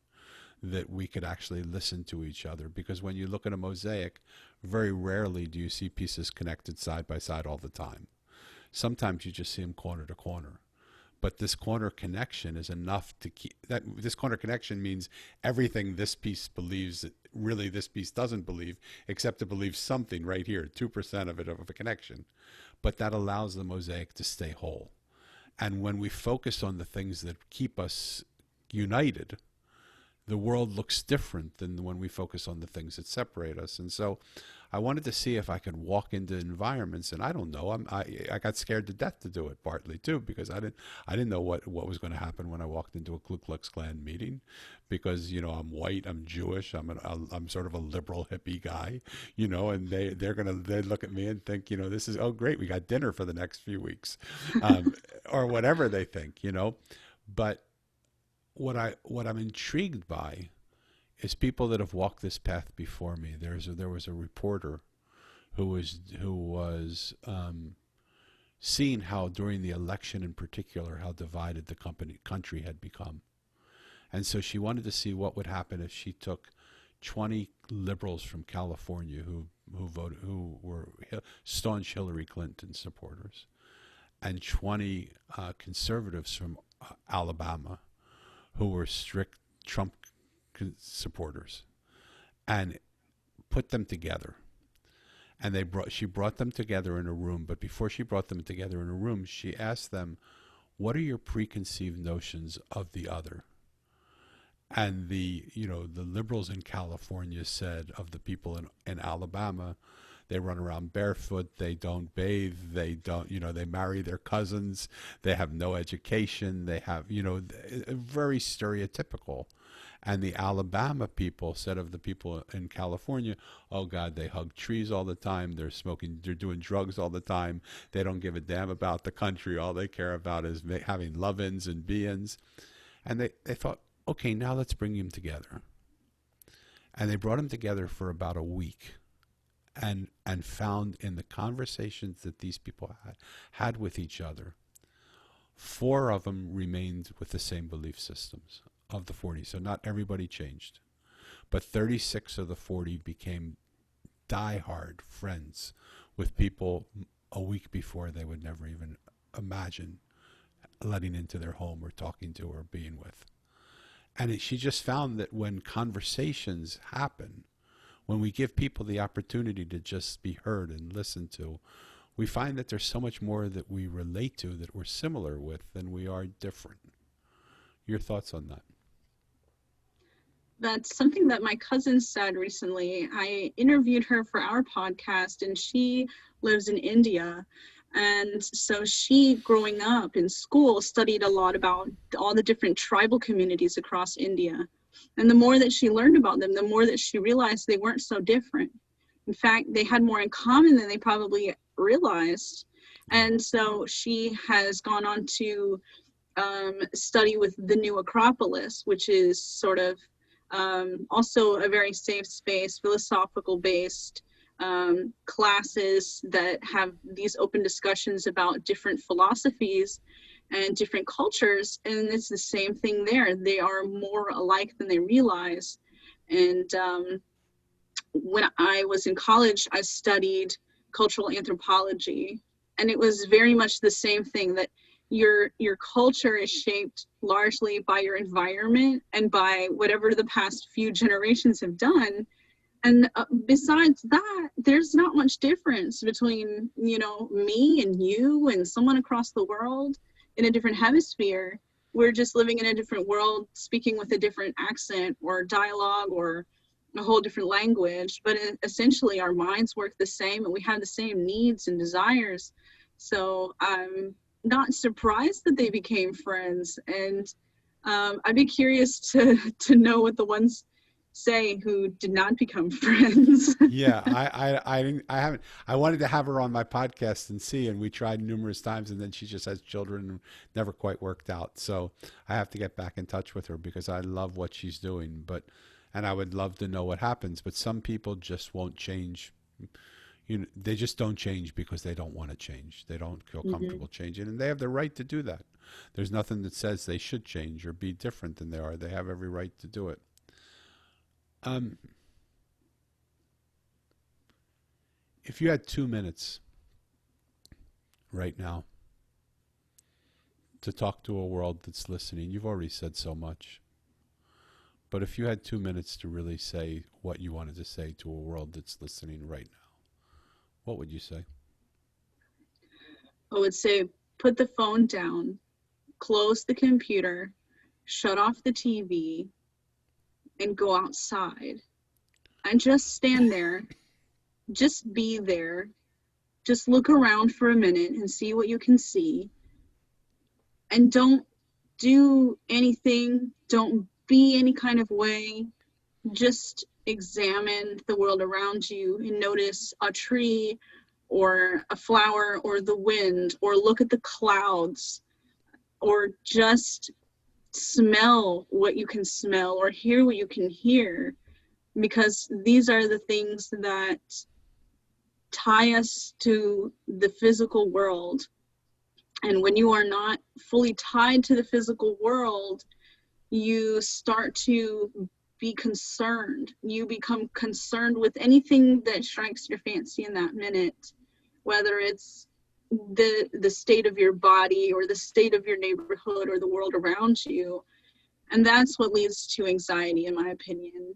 that we could actually listen to each other. Because when you look at a mosaic, very rarely do you see pieces connected side by side all the time. Sometimes you just see them corner to corner. But this corner connection is enough to keep that. This corner connection means everything this piece believes that really this piece doesn't believe, except it believes something right here, 2% of it of a connection. But that allows the mosaic to stay whole. And when we focus on the things that keep us united, the world looks different than when we focus on the things that separate us. And so I wanted to see if I could walk into environments, and I don't know, I got scared to death to do it, partly too, because I didn't know what was going to happen when I walked into a Ku Klux Klan meeting, because I'm white, I'm Jewish, I'm sort of a liberal hippie guy, and they look at me and think, this is, oh great, we got dinner for the next few weeks, or whatever they think, but what I'm intrigued by is people that have walked this path before me. There was a reporter who was seeing how during the election in particular how divided the country had become, and so she wanted to see what would happen if she took 20 liberals from California who were staunch Hillary Clinton supporters, and 20 conservatives from Alabama who were strict Trump supporters, and put them together. And she brought them together in a room, but before she brought them together in a room, she asked them, what are your preconceived notions of the other? And the liberals in California said of the people in Alabama, they run around barefoot, they don't bathe, they don't, they marry their cousins, they have no education, they have, very stereotypical. And the Alabama people said of the people in California, oh God, they hug trees all the time, they're smoking, they're doing drugs all the time, they don't give a damn about the country, all they care about is having love-ins and be-ins. And they thought, okay, now let's bring them together. And they brought them together for about a week. And found in the conversations that these people had with each other, 4 of them remained with the same belief systems of the 40. So not everybody changed, but 36 of the 40 became diehard friends with people a week before they would never even imagine letting into their home or talking to or being with. And she just found that when conversations happen, when we give people the opportunity to just be heard and listened to, we find that there's so much more that we relate to, that we're similar with, than we are different. Your thoughts on that? That's something that my cousin said recently. I interviewed her for our podcast, and she lives in India. And so she, growing up in school, studied a lot about all the different tribal communities across India. And the more that she learned about them, the more that she realized they weren't so different. In fact, they had more in common than they probably realized. And so she has gone on to study with the New Acropolis, which is sort of also a very safe space, philosophical based classes that have these open discussions about different philosophies and different cultures. And it's the same thing there. They are more alike than they realize. And when I was in college, I studied cultural anthropology, and it was very much the same thing, that your culture is shaped largely by your environment and by whatever the past few generations have done. And besides that, there's not much difference between, me and you and someone across the world in a different hemisphere. We're just living in a different world, speaking with a different accent or dialogue or a whole different language, but essentially our minds work the same and we have the same needs and desires. So I'm not surprised that they became friends. And I'd be curious to know what the ones say who did not become friends. Yeah, I haven't. I wanted to have her on my podcast and see, and we tried numerous times, and then she just has children and never quite worked out. So I have to get back in touch with her because I love what she's doing, and I would love to know what happens. But some people just won't change. They just don't change because they don't want to change. They don't feel comfortable changing, and they have the right to do that. There's nothing that says they should change or be different than they are. They have every right to do it. If you had 2 minutes right now to talk to a world that's listening, you've already said so much, but if you had 2 minutes to really say what you wanted to say to a world that's listening right now, what would you say? I would say, put the phone down, close the computer, shut off the TV, and go outside. And just stand there. Just be there. Just look around for a minute and see what you can see. And don't do anything. Don't be any kind of way. Just examine the world around you and notice a tree or a flower or the wind, or look at the clouds, or just smell what you can smell or hear what you can hear, because these are the things that tie us to the physical world. And when you are not fully tied to the physical world, you start to be concerned. You become concerned with anything that strikes your fancy in that minute, whether it's the state of your body or the state of your neighborhood or the world around you. And that's what leads to anxiety, in my opinion.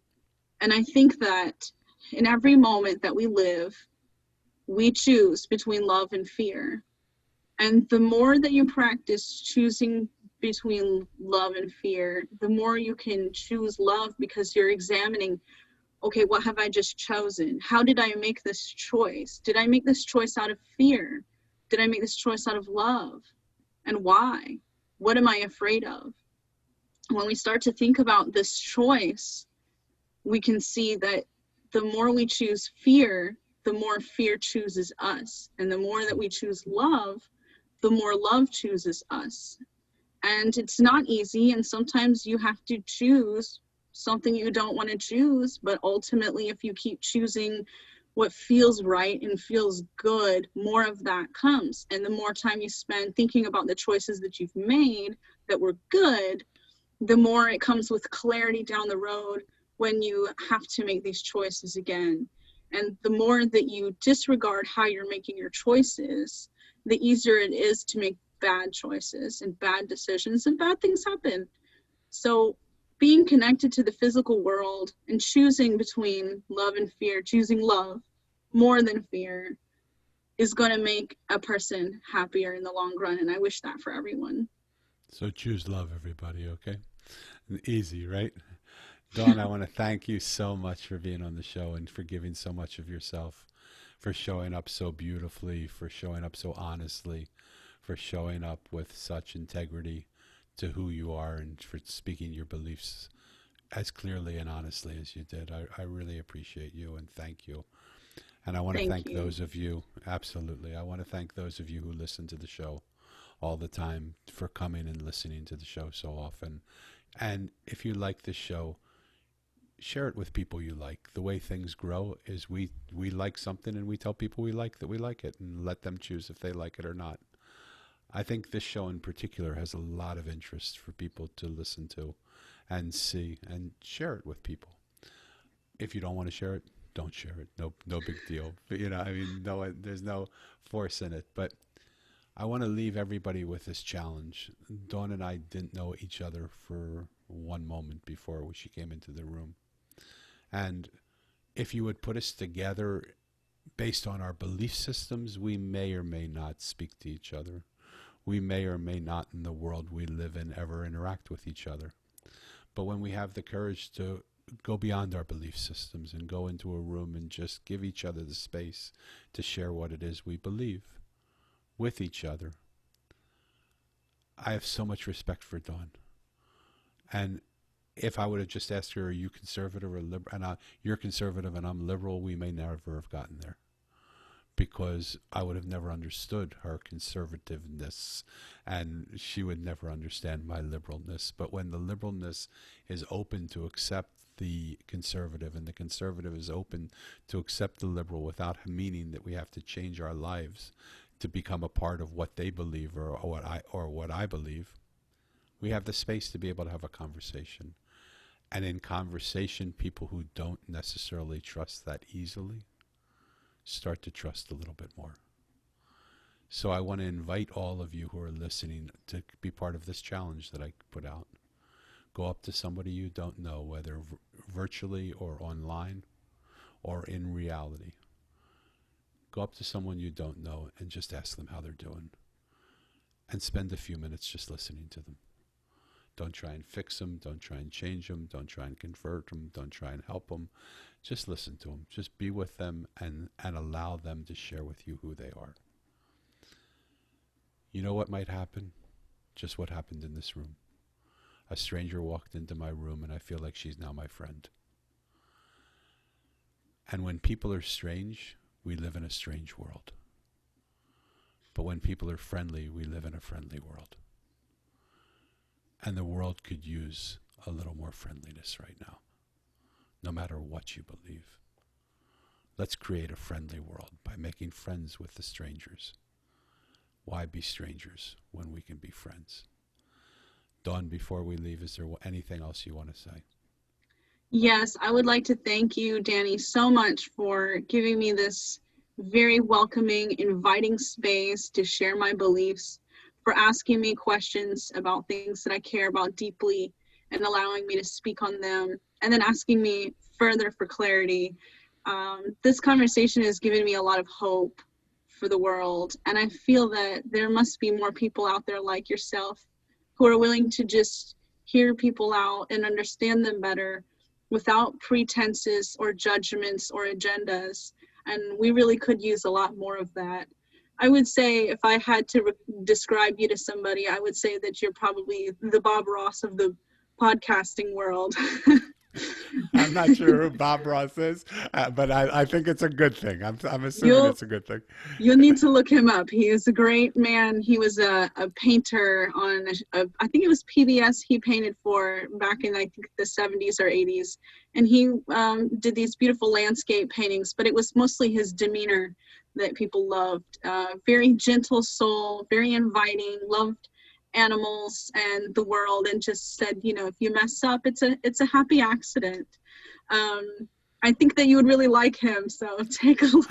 And I think that in every moment that we live, we choose between love and fear. And the more that you practice choosing between love and fear, the more you can choose love, because you're examining, okay, what have I just chosen? How did I make this choice? Did I make this choice out of fear? Did I make this choice out of love? And why? What am I afraid of? When we start to think about this choice, we can see that the more we choose fear, the more fear chooses us. And the more that we choose love, the more love chooses us. And it's not easy, and sometimes you have to choose something you don't want to choose, but ultimately if you keep choosing what feels right and feels good, more of that comes. And the more time you spend thinking about the choices that you've made that were good, the more it comes with clarity down the road when you have to make these choices again. And the more that you disregard how you're making your choices, the easier it is to make bad choices and bad decisions, and bad things happen. So being connected to the physical world and choosing between love and fear, choosing love more than fear, is going to make a person happier in the long run. And I wish that for everyone. So choose love, everybody, okay? Easy, right? Dawn, I want to thank you so much for being on the show and for giving so much of yourself, for showing up so beautifully, for showing up so honestly, for showing up with such integrity to who you are, and for speaking your beliefs as clearly and honestly as you did. I really appreciate you and thank you. And I want to Thank thank you. those of you, absolutely. I want to thank those of you who listen to the show all the time, for coming and listening to the show so often. And if you like this show, share it with people you like. The way things grow is we like something and we tell people we like that we like it, and let them choose if they like it or not. I think this show in particular has a lot of interest for people to listen to and see, and share it with people. If you don't want to share it, don't share it. No big deal. But, I mean, no, there's no force in it. But I want to leave everybody with this challenge. Dawn and I didn't know each other for one moment before she came into the room. And if you would put us together based on our belief systems, we may or may not speak to each other. We may or may not, in the world we live in, ever interact with each other. But when we have the courage to go beyond our belief systems and go into a room and just give each other the space to share what it is we believe with each other, I have so much respect for Dawn. And if I would have just asked her, are you conservative or liberal? And you're conservative and I'm liberal, we may never have gotten there, because I would have never understood her conservativeness, and she would never understand my liberalness. But when the liberalness is open to accept the conservative, and the conservative is open to accept the liberal, without meaning that we have to change our lives to become a part of what they believe, or what I believe, we have the space to be able to have a conversation. And in conversation, people who don't necessarily trust that easily start to trust a little bit more. So I want to invite all of you who are listening to be part of this challenge that I put out. Go up to somebody you don't know, whether virtually or online or in reality. Go up to someone you don't know and just ask them how they're doing. And spend a few minutes just listening to them. Don't try and fix them. Don't try and change them. Don't try and convert them. Don't try and help them. Just listen to them. Just be with them and allow them to share with you who they are. You know what might happen? Just what happened in this room. A stranger walked into my room and I feel like she's now my friend. And when people are strange, we live in a strange world. But when people are friendly, we live in a friendly world. And the world could use a little more friendliness right now, no matter what you believe. Let's create a friendly world by making friends with the strangers. Why be strangers when we can be friends? Dawn, before we leave, is there anything else you want to say? Yes, I would like to thank you, Danny, so much for giving me this very welcoming, inviting space to share my beliefs, for asking me questions about things that I care about deeply and allowing me to speak on them, and then asking me further for clarity. This conversation has given me a lot of hope for the world, and I feel that there must be more people out there like yourself who are willing to just hear people out and understand them better without pretenses or judgments or agendas. And we really could use a lot more of that. I would say, if I had to describe you to somebody, I would say that you're probably the Bob Ross of the podcasting world. I'm not sure who Bob Ross is, but I think it's a good thing. I'm assuming You'll it's a good thing. You'll need to look him up. He is a great man. He was a painter on, I think it was PBS he painted for back in, I think, the 70s or 80s. And he did these beautiful landscape paintings, but it was mostly his demeanor that people loved. Very gentle soul, very inviting, loved animals and the world, and just said, if you mess up, it's a happy accident. I think that you would really like him, so take a look.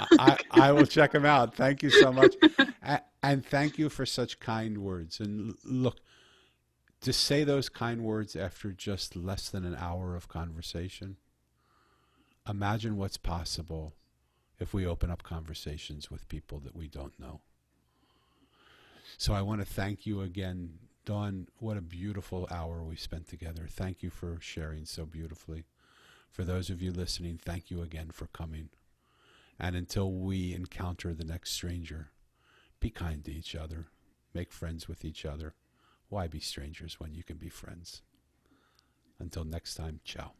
I will check him out. Thank you so much. And thank you for such kind words. And look, to say those kind words after just less than an hour of conversation, imagine what's possible if we open up conversations with people that we don't know. So I want to thank you again. Dawn, what a beautiful hour we spent together. Thank you for sharing so beautifully. For those of you listening, thank you again for coming. And until we encounter the next stranger, be kind to each other. Make friends with each other. Why be strangers when you can be friends? Until next time, ciao.